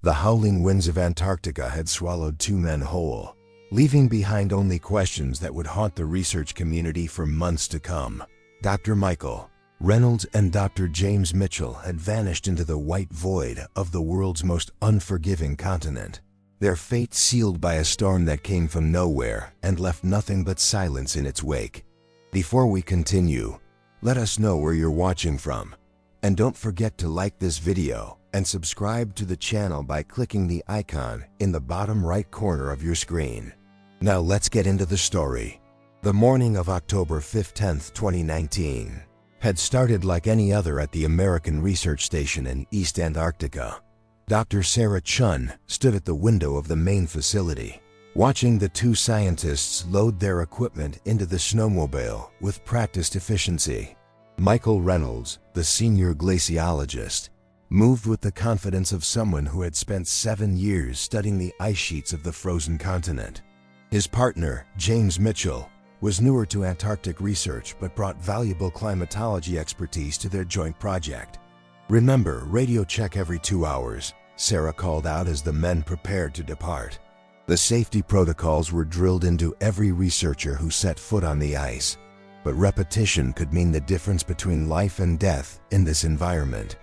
The howling winds of Antarctica had swallowed 2 men whole, leaving behind only questions that would haunt the research community for months to come. Dr. Michael Reynolds and Dr. James Mitchell had vanished into the white void of the world's most unforgiving continent, their fate sealed by a storm that came from nowhere and left nothing but silence in its wake. Before we continue, let us know where you're watching from, and don't forget to like this video and subscribe to the channel by clicking the icon in the bottom right corner of your screen. Now let's get into the story. The morning of October 15, 2019, had started like any other at the American Research Station in East Antarctica. Dr. Sarah Chun stood at the window of the main facility, watching the 2 scientists load their equipment into the snowmobile with practiced efficiency. Michael Reynolds, the senior glaciologist, moved with the confidence of someone who had spent 7 years studying the ice sheets of the frozen continent. His partner, James Mitchell, was newer to Antarctic research but brought valuable climatology expertise to their joint project. "Remember, radio check every 2 hours," Sarah called out as the men prepared to depart. The safety protocols were drilled into every researcher who set foot on the ice, but repetition could mean the difference between life and death in this environment.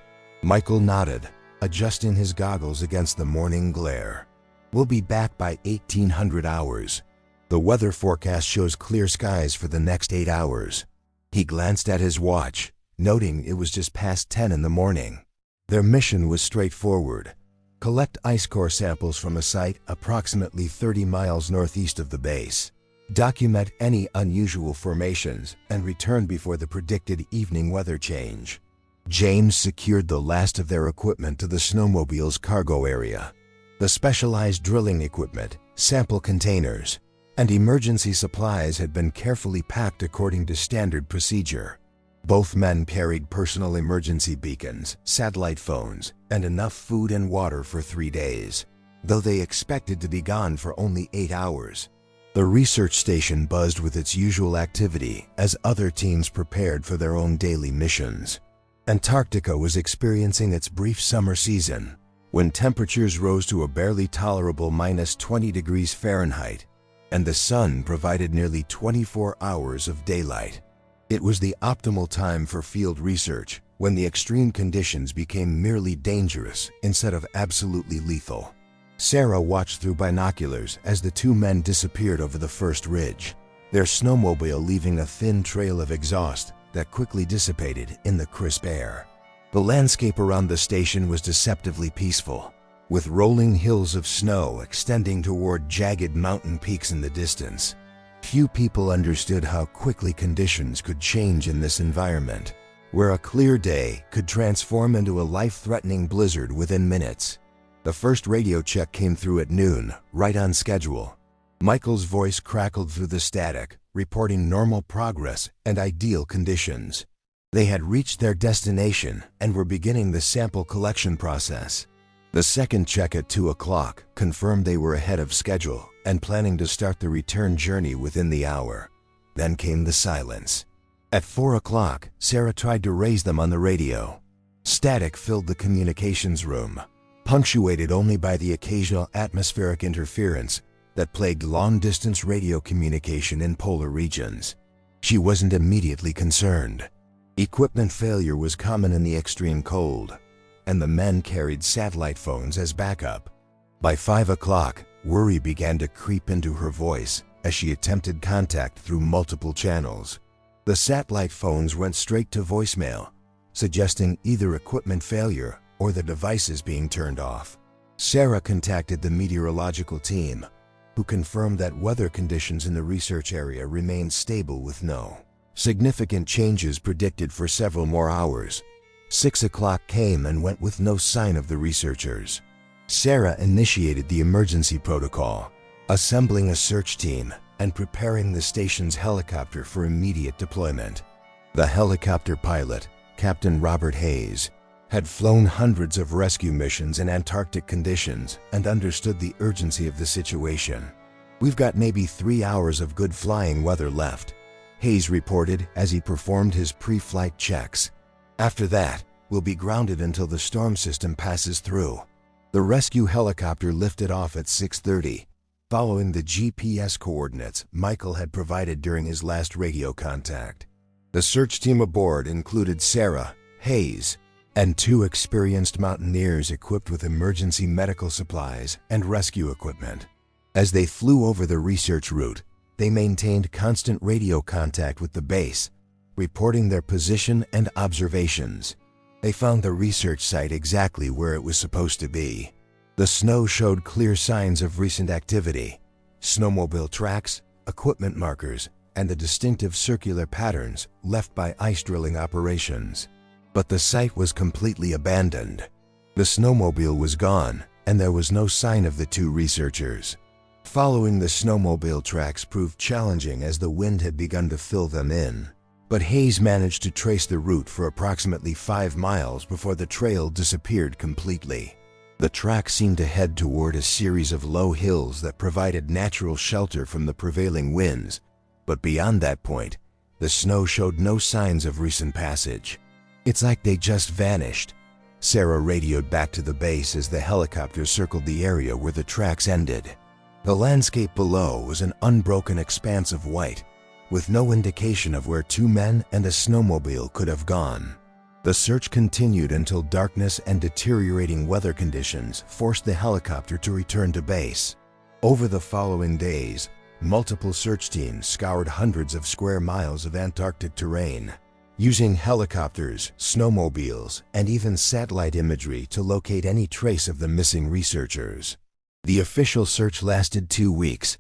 Michael nodded, adjusting his goggles against the morning glare. "We'll be back by 1800 hours. The weather forecast shows clear skies for the next 8 hours. He glanced at his watch, noting it was just past 10 in the morning. Their mission was straightforward: collect ice core samples from a site approximately 30 miles northeast of the base, document any unusual formations, and return before the predicted evening weather change. James secured the last of their equipment to the snowmobile's cargo area. The specialized drilling equipment, sample containers, and emergency supplies had been carefully packed according to standard procedure. Both men carried personal emergency beacons, satellite phones, and enough food and water for 3 days, though they expected to be gone for only 8 hours. The research station buzzed with its usual activity as other teams prepared for their own daily missions. Antarctica was experiencing its brief summer season, when temperatures rose to a barely tolerable -20 degrees Fahrenheit, and the sun provided nearly 24 hours of daylight. It was the optimal time for field research, when the extreme conditions became merely dangerous instead of absolutely lethal. Sarah watched through binoculars as the 2 men disappeared over the first ridge, their snowmobile leaving a thin trail of exhaust that quickly dissipated in the crisp air. The landscape around the station was deceptively peaceful, with rolling hills of snow extending toward jagged mountain peaks in the distance. Few people understood how quickly conditions could change in this environment, where a clear day could transform into a life-threatening blizzard within minutes. The first radio check came through at noon, right on schedule. Michael's voice crackled through the static, reporting normal progress and ideal conditions. They had reached their destination and were beginning the sample collection process. The second check at 2 o'clock confirmed they were ahead of schedule and planning to start the return journey within the hour. Then came the silence. At 4 o'clock, Sarah tried to raise them on the radio. Static filled the communications room, punctuated only by the occasional atmospheric interference that plagued long-distance radio communication in polar regions. She wasn't immediately concerned. Equipment failure was common in the extreme cold, and the men carried satellite phones as backup. By 5 o'clock, worry began to creep into her voice as she attempted contact through multiple channels. The satellite phones went straight to voicemail, suggesting either equipment failure or the devices being turned off. Sarah contacted the meteorological team, who confirmed that weather conditions in the research area remained stable with no significant changes predicted for several more hours. 6 o'clock came and went with no sign of the researchers. Sarah initiated the emergency protocol, assembling a search team and preparing the station's helicopter for immediate deployment. The helicopter pilot, Captain Robert Hayes, had flown hundreds of rescue missions in Antarctic conditions and understood the urgency of the situation. "We've got maybe 3 hours of good flying weather left," Hayes reported as he performed his pre-flight checks. "After that, we'll be grounded until the storm system passes through." The rescue helicopter lifted off at 6:30, following the GPS coordinates Michael had provided during his last radio contact. The search team aboard included Sarah, Hayes, and 2 experienced mountaineers equipped with emergency medical supplies and rescue equipment. As they flew over the research route, they maintained constant radio contact with the base, reporting their position and observations. They found the research site exactly where it was supposed to be. The snow showed clear signs of recent activity: snowmobile tracks, equipment markers, and the distinctive circular patterns left by ice drilling operations. But the site was completely abandoned. The snowmobile was gone, and there was no sign of the 2 researchers. Following the snowmobile tracks proved challenging as the wind had begun to fill them in. But Hayes managed to trace the route for approximately 5 miles before the trail disappeared completely. The track seemed to head toward a series of low hills that provided natural shelter from the prevailing winds, but beyond that point, the snow showed no signs of recent passage. "It's like they just vanished," Sarah radioed back to the base as the helicopter circled the area where the tracks ended. The landscape below was an unbroken expanse of white, with no indication of where 2 men and a snowmobile could have gone. The search continued until darkness and deteriorating weather conditions forced the helicopter to return to base. Over the following days, multiple search teams scoured hundreds of square miles of Antarctic terrain, using helicopters, snowmobiles, and even satellite imagery to locate any trace of the missing researchers. The official search lasted 2 weeks,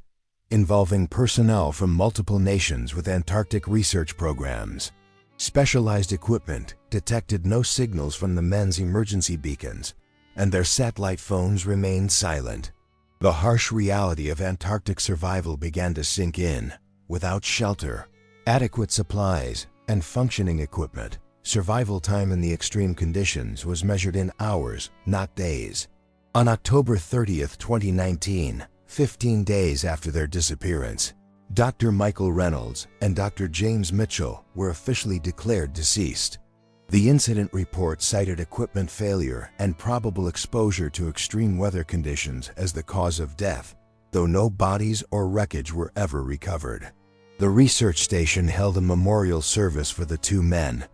involving personnel from multiple nations with Antarctic research programs. Specialized equipment detected no signals from the men's emergency beacons, and their satellite phones remained silent. The harsh reality of Antarctic survival began to sink in. Without shelter, adequate supplies, and functioning equipment, survival time in the extreme conditions was measured in hours, not days. On October 30th, 2019, 15 days after their disappearance, Dr. Michael Reynolds and Dr. James Mitchell were officially declared deceased. The incident report cited equipment failure and probable exposure to extreme weather conditions as the cause of death, though no bodies or wreckage were ever recovered. The research station held a memorial service for the 2 men,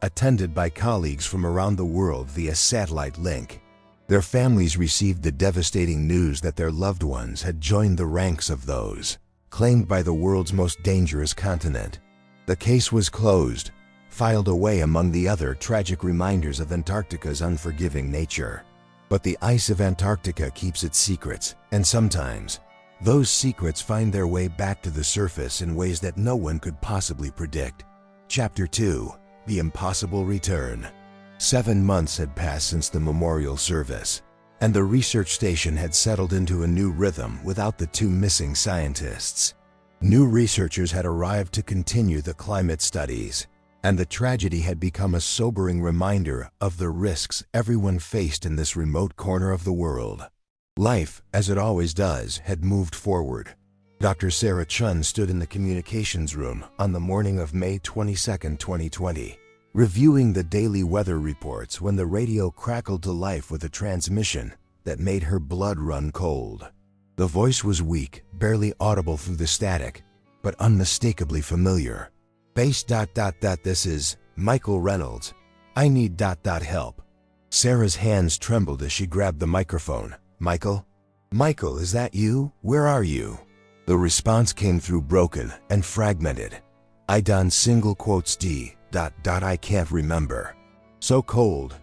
attended by colleagues from around the world via satellite link. Their families received the devastating news that their loved ones had joined the ranks of those claimed by the world's most dangerous continent. The case was closed, filed away among the other tragic reminders of Antarctica's unforgiving nature. But the ice of Antarctica keeps its secrets, and sometimes those secrets find their way back to the surface in ways that no one could possibly predict. Chapter 2: The Impossible Return. 7 months had passed since the memorial service, and the research station had settled into a new rhythm without the 2 missing scientists. New researchers had arrived to continue the climate studies, and the tragedy had become a sobering reminder of the risks everyone faced in this remote corner of the world. Life, as it always does, had moved forward. Dr. Sarah Chun stood in the communications room on the morning of May 22, 2020. Reviewing the daily weather reports when the radio crackled to life with a transmission that made her blood run cold. The voice was weak, barely audible through the static, but unmistakably familiar. Base ... This is Michael Reynolds. I need ... help. Sarah's hands trembled as she grabbed the microphone. Michael? Michael, is that you? Where are you? The response came through broken and fragmented. I done single quotes D ... I can't remember. So cold ...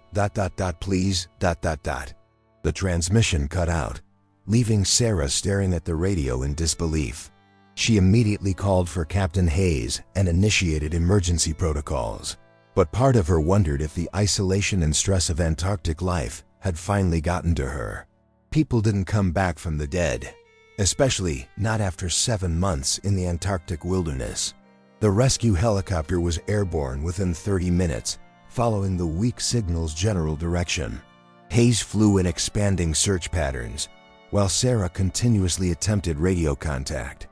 please ... The transmission cut out, leaving Sarah staring at the radio in disbelief. She immediately called for Captain Hayes and initiated emergency protocols. But part of her wondered if the isolation and stress of Antarctic life had finally gotten to her. People didn't come back from the dead, especially not after 7 months in the Antarctic wilderness. The rescue helicopter was airborne within 30 minutes, following the weak signal's general direction. Hayes flew in expanding search patterns, while Sarah continuously attempted radio contact.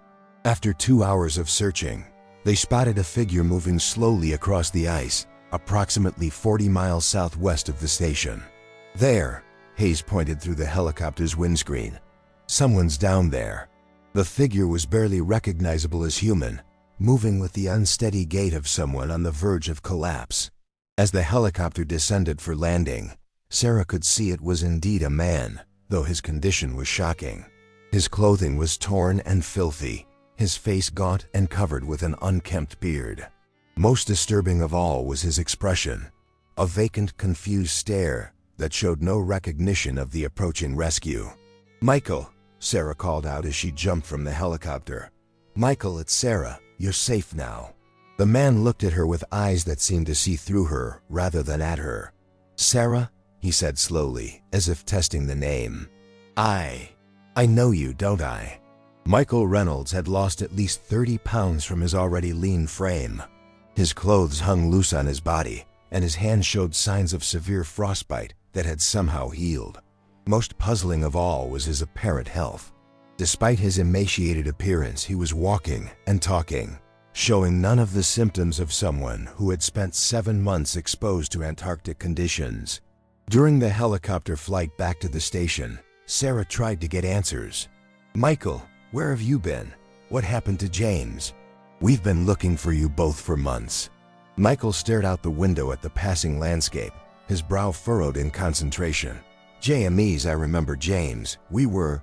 After 2 hours of searching, they spotted a figure moving slowly across the ice, approximately 40 miles southwest of the station. There, Hayes pointed through the helicopter's windscreen. Someone's down there. The figure was barely recognizable as human, moving with the unsteady gait of someone on the verge of collapse. As the helicopter descended for landing, Sarah could see it was indeed a man, though his condition was shocking. His clothing was torn and filthy, his face gaunt and covered with an unkempt beard. Most disturbing of all was his expression, a vacant, confused stare that showed no recognition of the approaching rescue. "Michael," Sarah called out as she jumped from the helicopter. "Michael, it's Sarah. You're safe now." The man looked at her with eyes that seemed to see through her rather than at her. "Sarah?" he said slowly, as if testing the name. I know you, don't I?" Michael Reynolds had lost at least 30 pounds from his already lean frame. His clothes hung loose on his body, and his hands showed signs of severe frostbite that had somehow healed. Most puzzling of all was his apparent health. Despite his emaciated appearance, he was walking and talking, showing none of the symptoms of someone who had spent 7 months exposed to Antarctic conditions. During the helicopter flight back to the station, Sarah tried to get answers. "Michael, where have you been? What happened to James? We've been looking for you both for months." Michael stared out the window at the passing landscape, his brow furrowed in concentration. "JMEs, I remember James. We were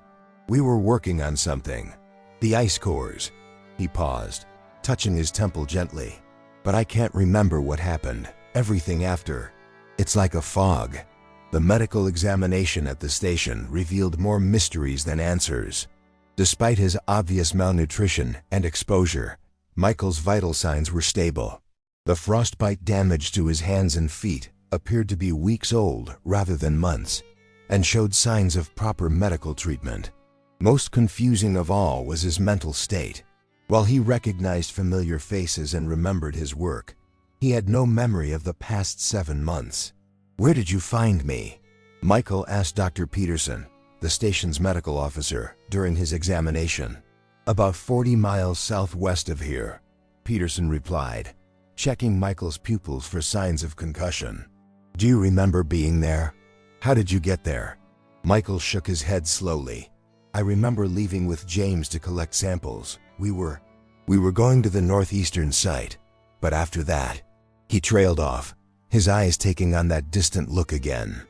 working on something. The ice cores." He paused, touching his temple gently. "But I can't remember what happened. Everything after. It's like a fog." The medical examination at the station revealed more mysteries than answers. Despite his obvious malnutrition and exposure, Michael's vital signs were stable. The frostbite damage to his hands and feet appeared to be weeks old rather than months, and showed signs of proper medical treatment. Most confusing of all was his mental state. While he recognized familiar faces and remembered his work, he had no memory of the past 7 months. "Where did you find me?" Michael asked Dr. Peterson, the station's medical officer, during his examination. "About 40 miles southwest of here," Peterson replied, checking Michael's pupils for signs of concussion. "Do you remember being there? How did you get there?" Michael shook his head slowly. "I remember leaving with James to collect samples. We were going to the northeastern site, but after that..." He trailed off, his eyes taking on that distant look again.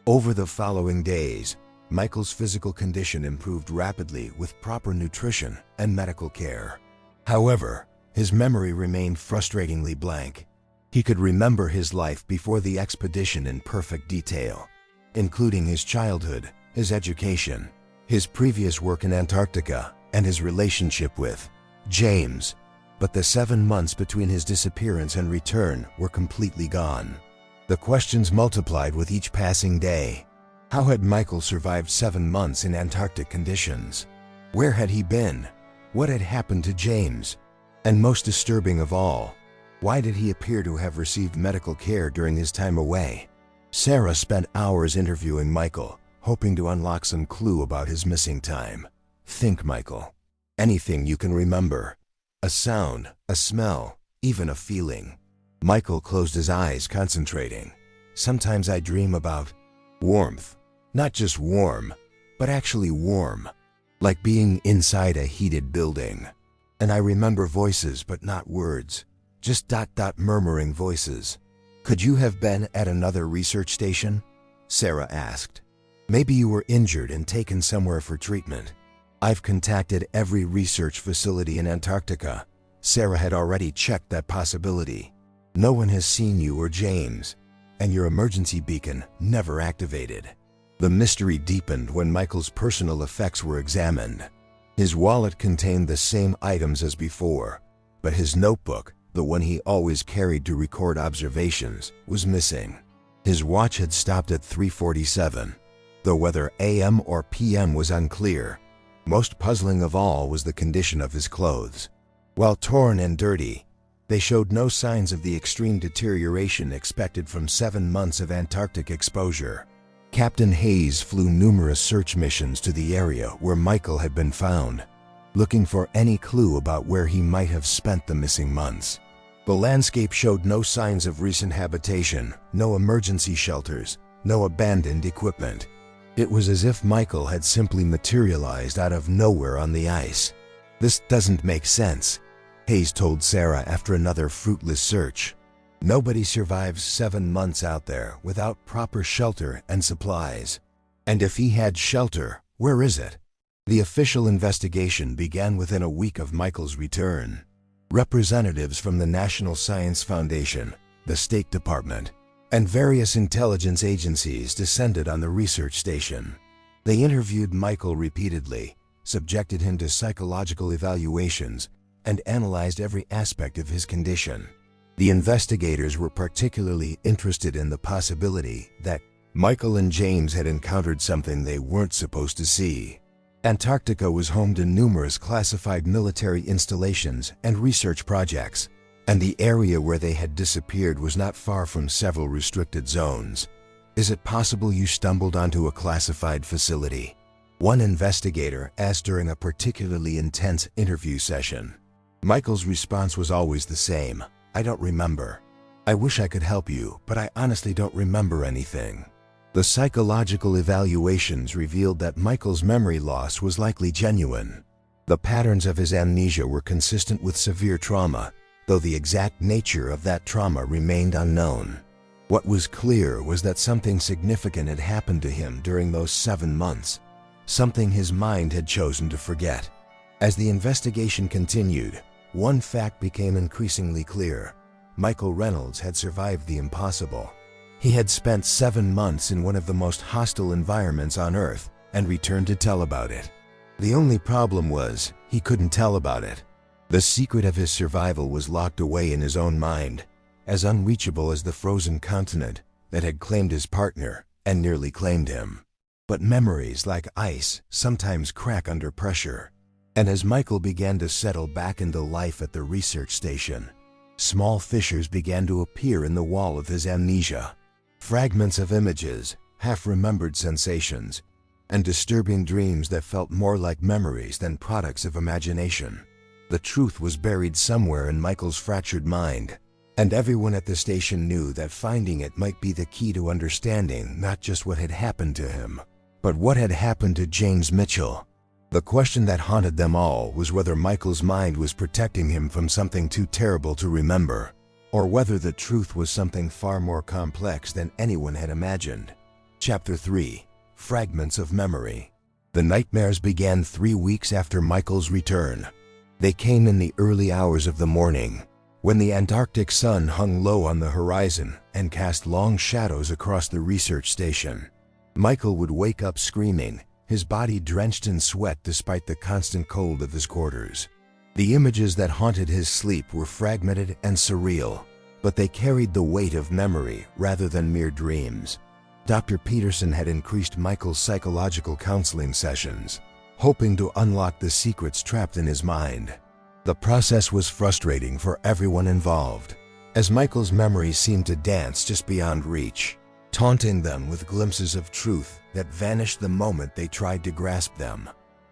Over the following days, Michael's physical condition improved rapidly with proper nutrition and medical care. However, his memory remained frustratingly blank. He could remember his life before the expedition in perfect detail, including his childhood, his education, his previous work in Antarctica, and his relationship with James. But the 7 months between his disappearance and return were completely gone. The questions multiplied with each passing day. How had Michael survived 7 months in Antarctic conditions? Where had he been? What had happened to James? And most disturbing of all, why did he appear to have received medical care during his time away? Sarah spent hours interviewing Michael, hoping to unlock some clue about his missing time. "Think, Michael. Anything you can remember. A sound, a smell, even a feeling." Michael closed his eyes, concentrating. "Sometimes I dream about warmth. Not just warm, but actually warm. Like being inside a heated building. And I remember voices, but not words. Just murmuring voices." "Could you have been at another research station?" Sarah asked. "Maybe you were injured and taken somewhere for treatment." "I've contacted every research facility in Antarctica." Sarah had already checked that possibility. "No one has seen you or James, and your emergency beacon never activated." The mystery deepened when Michael's personal effects were examined. His wallet contained the same items as before, but his notebook, the one he always carried to record observations, was missing. His watch had stopped at 3:47, though whether AM or PM was unclear. Most puzzling of all was the condition of his clothes. While torn and dirty, they showed no signs of the extreme deterioration expected from 7 months of Antarctic exposure. Captain Hayes flew numerous search missions to the area where Michael had been found, looking for any clue about where he might have spent the missing months. The landscape showed no signs of recent habitation, no emergency shelters, no abandoned equipment. It was as if Michael had simply materialized out of nowhere on the ice. "This doesn't make sense," Hayes told Sarah after another fruitless search. "Nobody survives 7 months out there without proper shelter and supplies. And if he had shelter, where is it?" The official investigation began within a week of Michael's return. Representatives from the National Science Foundation, the State Department, and various intelligence agencies descended on the research station. They interviewed Michael repeatedly, subjected him to psychological evaluations, and analyzed every aspect of his condition. The investigators were particularly interested in the possibility that Michael and James had encountered something they weren't supposed to see. Antarctica was home to numerous classified military installations and research projects, and the area where they had disappeared was not far from several restricted zones. "Is it possible you stumbled onto a classified facility?" one investigator asked during a particularly intense interview session. Michael's response was always the same: "I don't remember. I wish I could help you, but I honestly don't remember anything." The psychological evaluations revealed that Michael's memory loss was likely genuine. The patterns of his amnesia were consistent with severe trauma, though the exact nature of that trauma remained unknown. What was clear was that something significant had happened to him during those 7 months, something his mind had chosen to forget. As the investigation continued, one fact became increasingly clear: Michael Reynolds had survived the impossible. He had spent 7 months in one of the most hostile environments on Earth and returned to tell about it. The only problem was, he couldn't tell about it. The secret of his survival was locked away in his own mind, as unreachable as the frozen continent that had claimed his partner and nearly claimed him. But memories, like ice, sometimes crack under pressure. And as Michael began to settle back into life at the research station, small fissures began to appear in the wall of his amnesia. Fragments of images, half-remembered sensations, and disturbing dreams that felt more like memories than products of imagination. The truth was buried somewhere in Michael's fractured mind, and everyone at the station knew that finding it might be the key to understanding not just what had happened to him, but what had happened to James Mitchell. The question that haunted them all was whether Michael's mind was protecting him from something too terrible to remember, or whether the truth was something far more complex than anyone had imagined. Chapter 3: Fragments of Memory. The nightmares began 3 weeks after Michael's return. They came in the early hours of the morning, when the Antarctic sun hung low on the horizon and cast long shadows across the research station. Michael would wake up screaming, his body drenched in sweat despite the constant cold of his quarters. The images that haunted his sleep were fragmented and surreal, but they carried the weight of memory rather than mere dreams. Dr. Peterson had increased Michael's psychological counseling sessions, hoping to unlock the secrets trapped in his mind. The process was frustrating for everyone involved, as Michael's memories seemed to dance just beyond reach, taunting them with glimpses of truth that vanished the moment they tried to grasp them.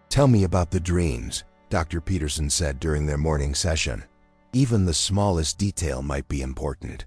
"Tell me about the dreams," Dr. Peterson said during their morning session. "Even the smallest detail might be important."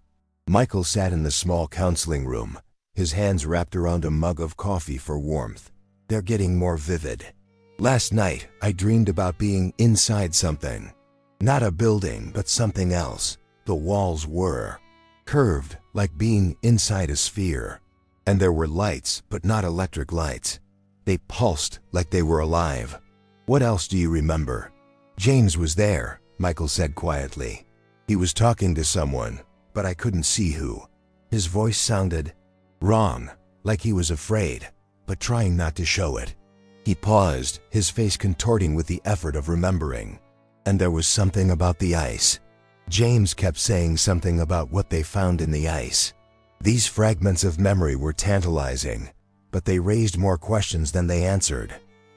Michael sat in the small counseling room, his hands wrapped around a mug of coffee for warmth. "They're getting more vivid. Last night, I dreamed about being inside something. Not a building, but something else. The walls were curved, like being inside a sphere. And there were lights, but not electric lights. They pulsed like they were alive." "What else do you remember?" "James was there," Michael said quietly. "He was talking to someone, but I couldn't see who. His voice sounded wrong, like he was afraid, but trying not to show it." He paused, his face contorting with the effort of remembering. "And there was something about the ice. James kept saying something about what they found in the ice." These fragments of memory were tantalizing, but they raised more questions than they answered.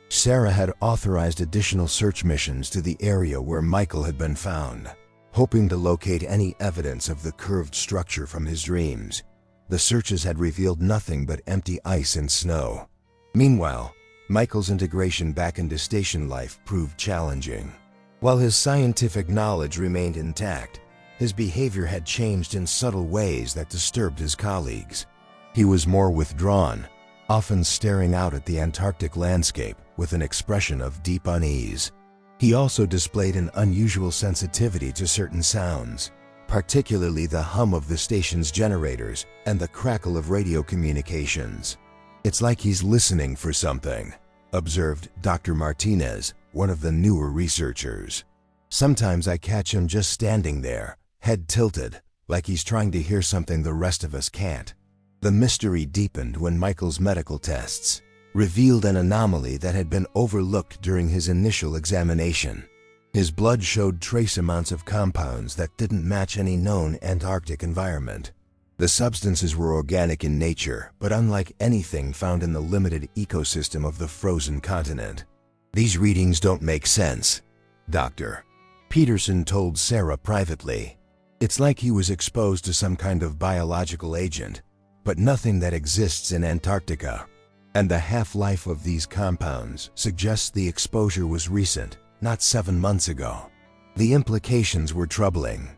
Sarah had authorized additional search missions to the area where Michael had been found, hoping to locate any evidence of the curved structure from his dreams. The searches had revealed nothing but empty ice and snow. Meanwhile, Michael's integration back into station life proved challenging. While his scientific knowledge remained intact, his behavior had changed in subtle ways that disturbed his colleagues. He was more withdrawn, often staring out at the Antarctic landscape with an expression of deep unease. He also displayed an unusual sensitivity to certain sounds, particularly the hum of the station's generators and the crackle of radio communications. "It's like he's listening for something," observed Dr. Martinez, one of the newer researchers. "Sometimes I catch him just standing there, head tilted, like he's trying to hear something the rest of us can't." The mystery deepened when Michael's medical tests revealed an anomaly that had been overlooked during his initial examination. His blood showed trace amounts of compounds that didn't match any known Antarctic environment. The substances were organic in nature, but unlike anything found in the limited ecosystem of the frozen continent. "These readings don't make sense," Dr. Peterson told Sarah privately. "It's like he was exposed to some kind of biological agent, but nothing that exists in Antarctica. And the half-life of these compounds suggests the exposure was recent, not 7 months ago." The implications were troubling.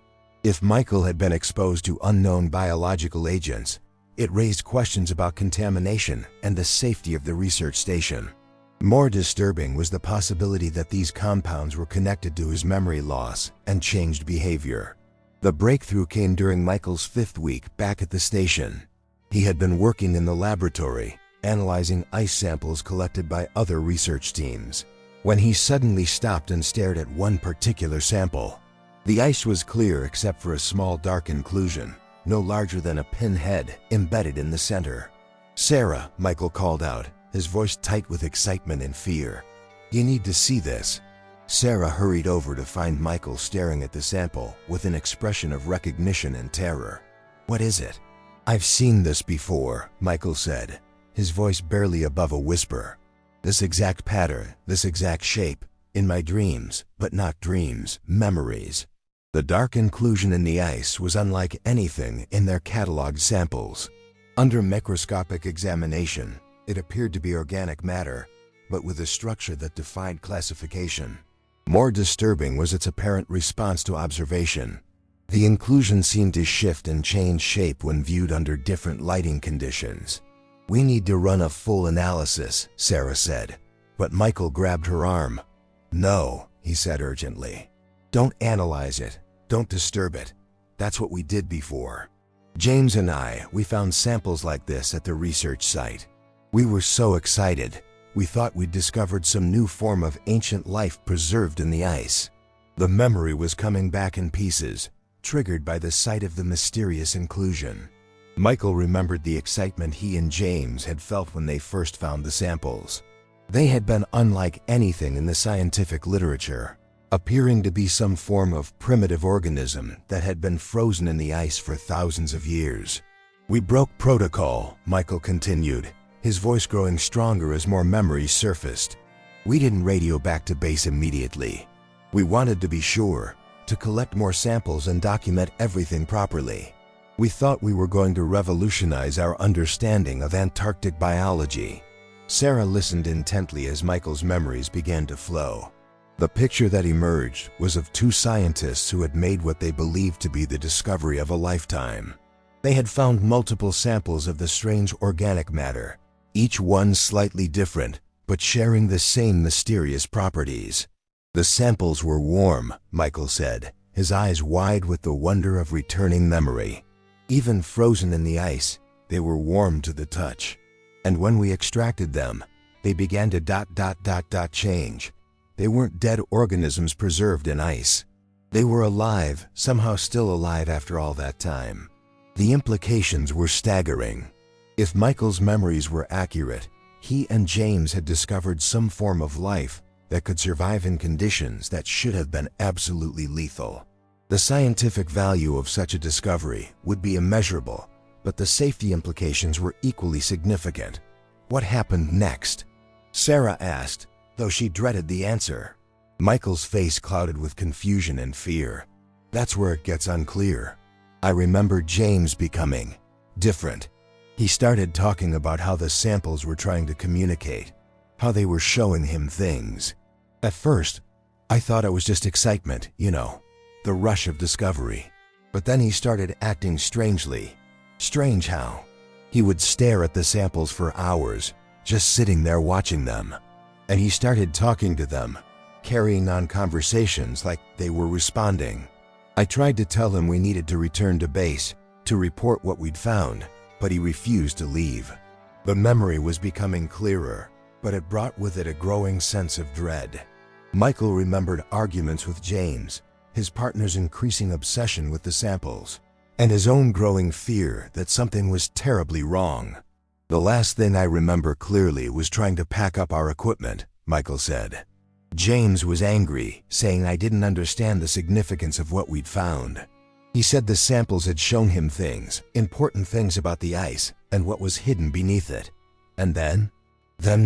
If Michael had been exposed to unknown biological agents, it raised questions about contamination and the safety of the research station. More disturbing was the possibility that these compounds were connected to his memory loss and changed behavior. The breakthrough came during Michael's 5th week back at the station. He had been working in the laboratory, analyzing ice samples collected by other research teams, when he suddenly stopped and stared at one particular sample. The ice was clear except for a small dark inclusion, no larger than a pinhead, embedded in the center. "Sarah," Michael called out, his voice tight with excitement and fear. "You need to see this." Sarah hurried over to find Michael staring at the sample with an expression of recognition and terror. "What is it?" "I've seen this before," Michael said, his voice barely above a whisper. "This exact pattern, this exact shape, in my dreams, but not dreams, memories." The dark inclusion in the ice was unlike anything in their cataloged samples. Under microscopic examination, it appeared to be organic matter, but with a structure that defied classification. More disturbing was its apparent response to observation. The inclusion seemed to shift and change shape when viewed under different lighting conditions. "We need to run a full analysis," Sarah said, but Michael grabbed her arm. "No," he said urgently. "Don't analyze it. Don't disturb it. That's what we did before. James and we found samples like this at the research site. We were so excited. We thought we'd discovered some new form of ancient life preserved in the ice." The memory was coming back in pieces, triggered by the sight of the mysterious inclusion. Michael remembered the excitement he and James had felt when they first found the samples. They had been unlike anything in the scientific literature, appearing to be some form of primitive organism that had been frozen in the ice for thousands of years. "We broke protocol," Michael continued, his voice growing stronger as more memories surfaced. "We didn't radio back to base immediately. We wanted to be sure, to collect more samples and document everything properly. We thought we were going to revolutionize our understanding of Antarctic biology." Sarah listened intently as Michael's memories began to flow. The picture that emerged was of 2 scientists who had made what they believed to be the discovery of a lifetime. They had found multiple samples of the strange organic matter, each one slightly different, but sharing the same mysterious properties. "The samples were warm," Michael said, his eyes wide with the wonder of returning memory. "Even frozen in the ice, they were warm to the touch. And when we extracted them, they began to change. They weren't dead organisms preserved in ice. They were alive, somehow still alive after all that time." The implications were staggering. If Michael's memories were accurate, he and James had discovered some form of life that could survive in conditions that should have been absolutely lethal. The scientific value of such a discovery would be immeasurable, but the safety implications were equally significant. What happened next? Sarah asked, though she dreaded the answer. Michael's face clouded with confusion and fear. "That's where it gets unclear. I remember James becoming different. He started talking about how the samples were trying to communicate, how they were showing him things. At first, I thought it was just excitement, the rush of discovery. But then he started acting strangely." "Strange how?" He would stare at the samples for hours, just sitting there watching them. And he started talking to them, carrying on conversations like they were responding. I tried to tell him we needed to return to base to report what we'd found, but he refused to leave. The memory was becoming clearer, but it brought with it a growing sense of dread. Michael remembered arguments with James, his partner's increasing obsession with the samples, and his own growing fear that something was terribly wrong. "The last thing I remember clearly was trying to pack up our equipment," Michael said. James was angry, saying I didn't understand the significance of what we'd found. He said the samples had shown him things, important things about the ice and what was hidden beneath it. And then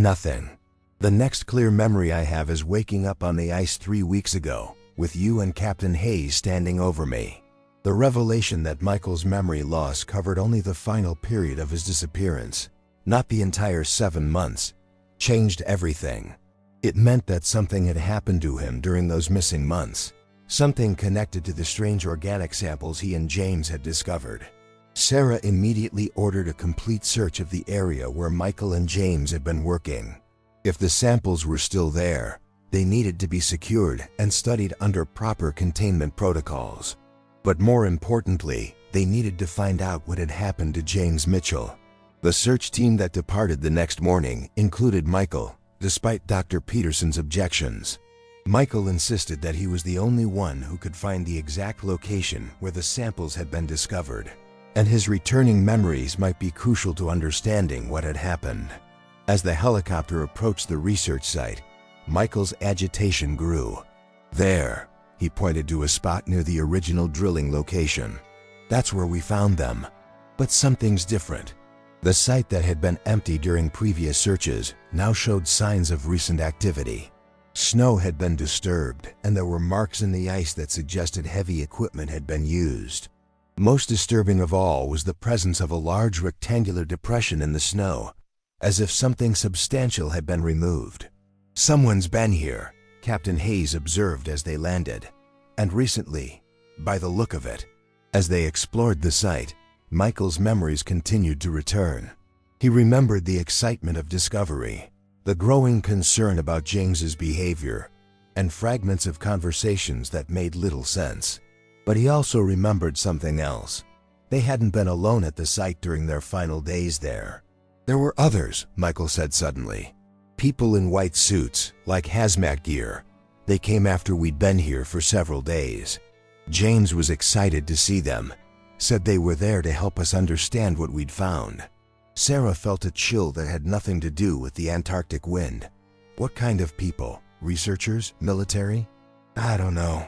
nothing. The next clear memory I have is waking up on the ice 3 weeks ago, with you and Captain Hayes standing over me. The revelation that Michael's memory loss covered only the final period of his disappearance, not the entire 7 months, changed everything. It meant that something had happened to him during those missing months, something connected to the strange organic samples he and James had discovered. Sarah immediately ordered a complete search of the area where Michael and James had been working. If the samples were still there, they needed to be secured and studied under proper containment protocols. But more importantly, they needed to find out what had happened to James Mitchell. The search team that departed the next morning included Michael, despite Dr. Peterson's objections. Michael insisted that he was the only one who could find the exact location where the samples had been discovered, and his returning memories might be crucial to understanding what had happened. As the helicopter approached the research site, Michael's agitation grew. "There," he pointed to a spot near the original drilling location. "That's where we found them. But something's different." The site that had been empty during previous searches now showed signs of recent activity. Snow had been disturbed, and there were marks in the ice that suggested heavy equipment had been used. Most disturbing of all was the presence of a large rectangular depression in the snow, as if something substantial had been removed. "Someone's been here," Captain Hayes observed as they landed. "And recently, by the look of it." As they explored the site, Michael's memories continued to return. He remembered the excitement of discovery, the growing concern about James's behavior, and fragments of conversations that made little sense. But he also remembered something else. They hadn't been alone at the site during their final days there. "There were others," Michael said suddenly. "People in white suits, like hazmat gear. They came after we'd been here for several days. James was excited to see them, said they were there to help us understand what we'd found." Sarah felt a chill that had nothing to do with the Antarctic wind. "What kind of people? Researchers? Military?" "I don't know.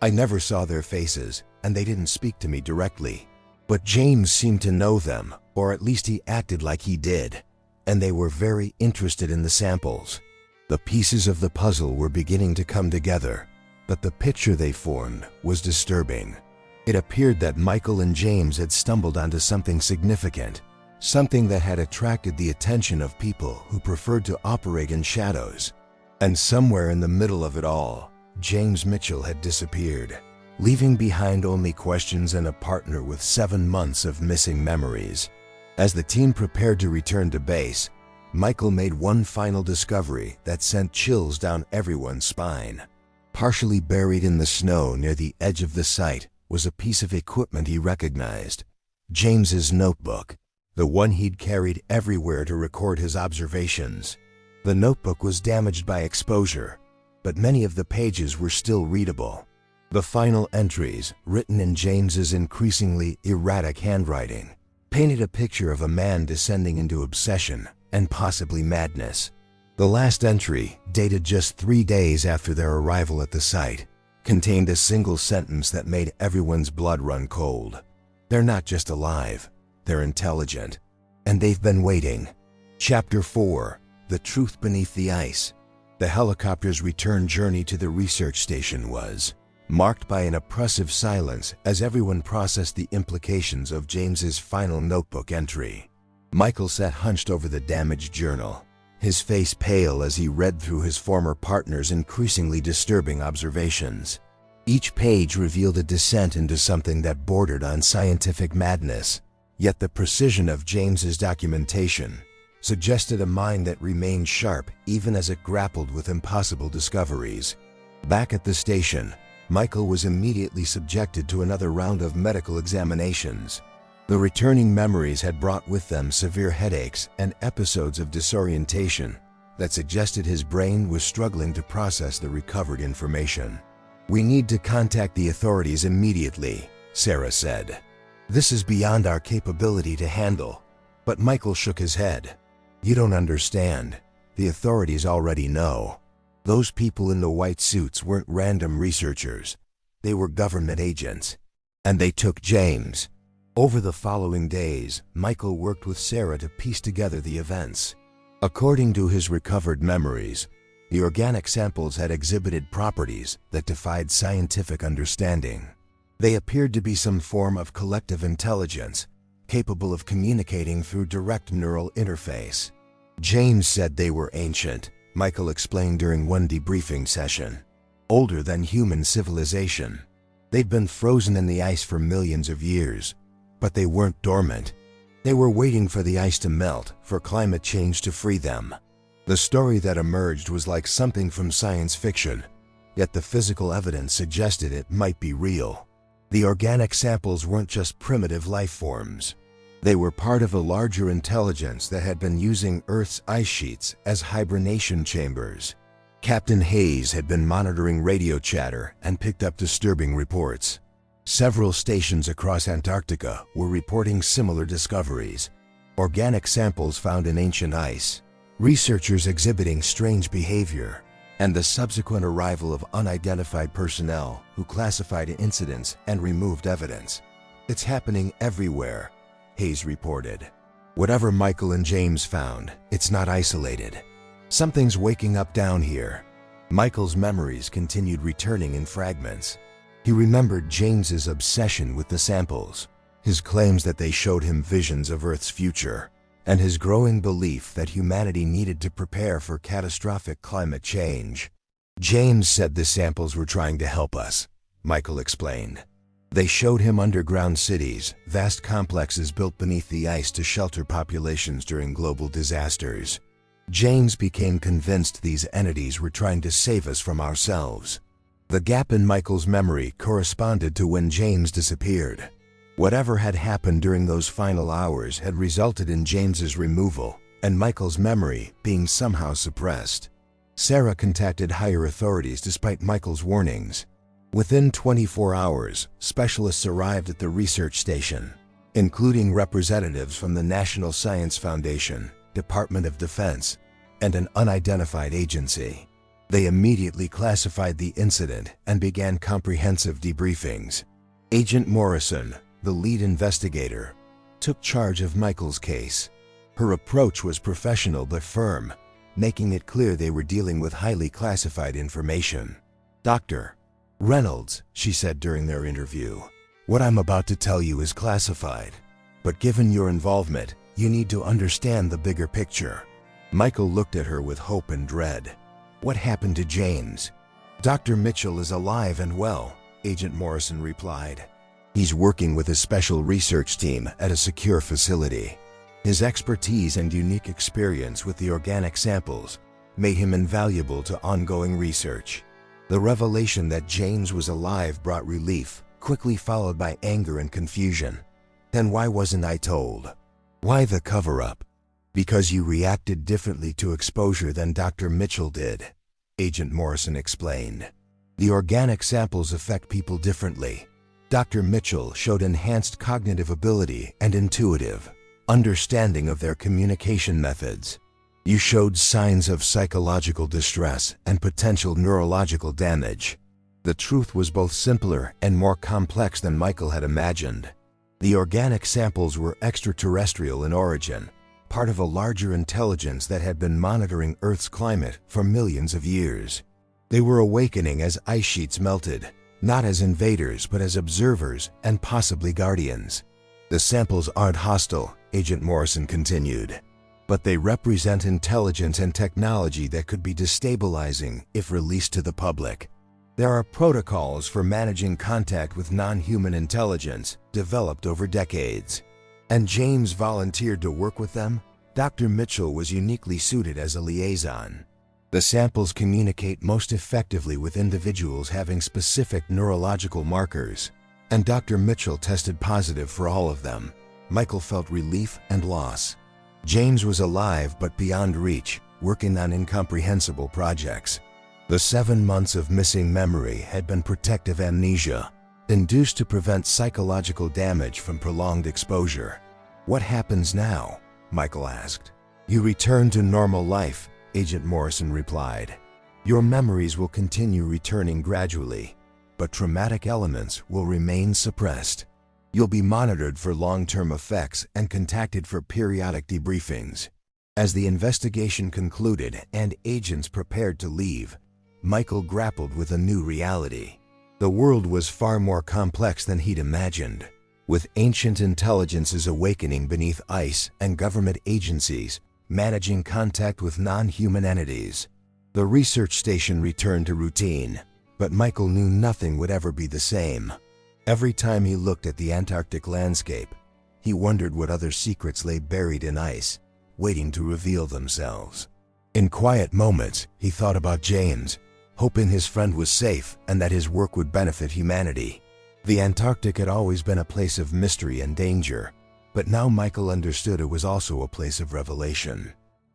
I never saw their faces, and they didn't speak to me directly. But James seemed to know them, or at least he acted like he did, and they were very interested in the samples." The pieces of the puzzle were beginning to come together, but the picture they formed was disturbing. It appeared that Michael and James had stumbled onto something significant, something that had attracted the attention of people who preferred to operate in shadows. And somewhere in the middle of it all, James Mitchell had disappeared, leaving behind only questions and a partner with 7 months of missing memories. As the team prepared to return to base, Michael made one final discovery that sent chills down everyone's spine. Partially buried in the snow near the edge of the site was a piece of equipment he recognized. James's notebook, the one he'd carried everywhere to record his observations. The notebook was damaged by exposure, but many of the pages were still readable. The final entries, written in James's increasingly erratic handwriting, painted a picture of a man descending into obsession and possibly madness. The last entry, dated just 3 days after their arrival at the site, contained a single sentence that made everyone's blood run cold. "They're not just alive, they're intelligent, and they've been waiting." Chapter 4: The Truth Beneath the Ice. The helicopter's return journey to the research station was marked by an oppressive silence as everyone processed the implications of James's final notebook entry. Michael sat hunched over the damaged journal, his face pale as he read through his former partner's increasingly disturbing observations. Each page revealed a descent into something that bordered on scientific madness. Yet the precision of James's documentation suggested a mind that remained sharp even as it grappled with impossible discoveries. Back at the station, Michael was immediately subjected to another round of medical examinations. The returning memories had brought with them severe headaches and episodes of disorientation that suggested his brain was struggling to process the recovered information. "We need to contact the authorities immediately," Sarah said. "This is beyond our capability to handle." But Michael shook his head. "You don't understand. The authorities already know. Those people in the white suits weren't random researchers. They were government agents. And they took James." Over the following days, Michael worked with Sarah to piece together the events. According to his recovered memories, the organic samples had exhibited properties that defied scientific understanding. They appeared to be some form of collective intelligence, capable of communicating through direct neural interface. James said they were ancient, Michael explained during one debriefing session. Older than human civilization. They'd been frozen in the ice for millions of years, but they weren't dormant. They were waiting for the ice to melt, for climate change to free them. The story that emerged was like something from science fiction, yet the physical evidence suggested it might be real. The organic samples weren't just primitive life forms. They were part of a larger intelligence that had been using Earth's ice sheets as hibernation chambers. Captain Hayes had been monitoring radio chatter and picked up disturbing reports. Several stations across Antarctica were reporting similar discoveries. Organic samples found in ancient ice, researchers exhibiting strange behavior, and the subsequent arrival of unidentified personnel who classified incidents and removed evidence. "It's happening everywhere," Hayes reported. "Whatever Michael and James found, it's not isolated. Something's waking up down here." Michael's memories continued returning in fragments. He remembered James's obsession with the samples, his claims that they showed him visions of Earth's future, and his growing belief that humanity needed to prepare for catastrophic climate change. "James said the samples were trying to help us," Michael explained. "They showed him underground cities, vast complexes built beneath the ice to shelter populations during global disasters. James became convinced these entities were trying to save us from ourselves." The gap in Michael's memory corresponded to when James disappeared. Whatever had happened during those final hours had resulted in James's removal and Michael's memory being somehow suppressed. Sarah contacted higher authorities despite Michael's warnings. Within 24 hours, specialists arrived at the research station, including representatives from the National Science Foundation, Department of Defense, and an unidentified agency. They immediately classified the incident and began comprehensive debriefings. Agent Morrison, the lead investigator, took charge of Michael's case. Her approach was professional but firm, making it clear they were dealing with highly classified information. "Dr. Reynolds," she said during their interview, "what I'm about to tell you is classified. But given your involvement, you need to understand the bigger picture." Michael looked at her with hope and dread. "What happened to James?" "Dr. Mitchell is alive and well," Agent Morrison replied. "He's working with a special research team at a secure facility. His expertise and unique experience with the organic samples made him invaluable to ongoing research." The revelation that James was alive brought relief, quickly followed by anger and confusion. "Then why wasn't I told? Why the cover-up?" "Because you reacted differently to exposure than Dr. Mitchell did," Agent Morrison explained. "The organic samples affect people differently. Dr. Mitchell showed enhanced cognitive ability and intuitive understanding of their communication methods. You showed signs of psychological distress and potential neurological damage." The truth was both simpler and more complex than Michael had imagined. The organic samples were extraterrestrial in origin, part of a larger intelligence that had been monitoring Earth's climate for millions of years. They were awakening as ice sheets melted, not as invaders but as observers and possibly guardians. "The samples aren't hostile," Agent Morrison continued, "but they represent intelligence and technology that could be destabilizing if released to the public. There are protocols for managing contact with non-human intelligence developed over decades. and James volunteered to work with them, Dr. Mitchell was uniquely suited as a liaison. The samples communicate most effectively with individuals having specific neurological markers, and Dr. Mitchell tested positive for all of them. Michael felt relief and loss. James was alive but beyond reach, working on incomprehensible projects. The 7 months of missing memory had been protective amnesia, induced to prevent psychological damage from prolonged exposure. "What happens now?" Michael asked. "You return to normal life," Agent Morrison replied. "Your memories will continue returning gradually, but traumatic elements will remain suppressed. You'll be monitored for long-term effects and contacted for periodic debriefings." As the investigation concluded and agents prepared to leave, Michael grappled with a new reality. The world was far more complex than he'd imagined, with ancient intelligences awakening beneath ice and government agencies managing contact with non-human entities. The research station returned to routine, but Michael knew nothing would ever be the same. Every time he looked at the Antarctic landscape, he wondered what other secrets lay buried in ice, waiting to reveal themselves. In quiet moments, he thought about James, hoping his friend was safe and that his work would benefit humanity. The Antarctic had always been a place of mystery and danger, but now Michael understood it was also a place of revelation.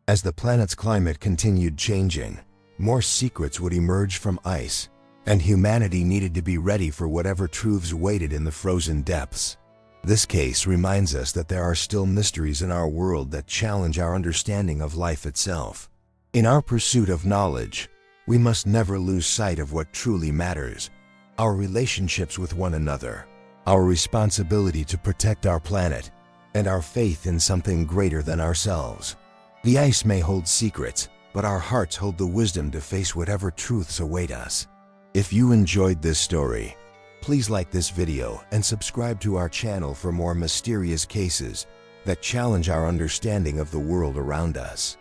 As the planet's climate continued changing, more secrets would emerge from ice, and humanity needed to be ready for whatever truths waited in the frozen depths. This case reminds us that there are still mysteries in our world that challenge our understanding of life itself. In our pursuit of knowledge, we must never lose sight of what truly matters: our relationships with one another, our responsibility to protect our planet, and our faith in something greater than ourselves. The ice may hold secrets, but our hearts hold the wisdom to face whatever truths await us. If you enjoyed this story, please like this video and subscribe to our channel for more mysterious cases that challenge our understanding of the world around us.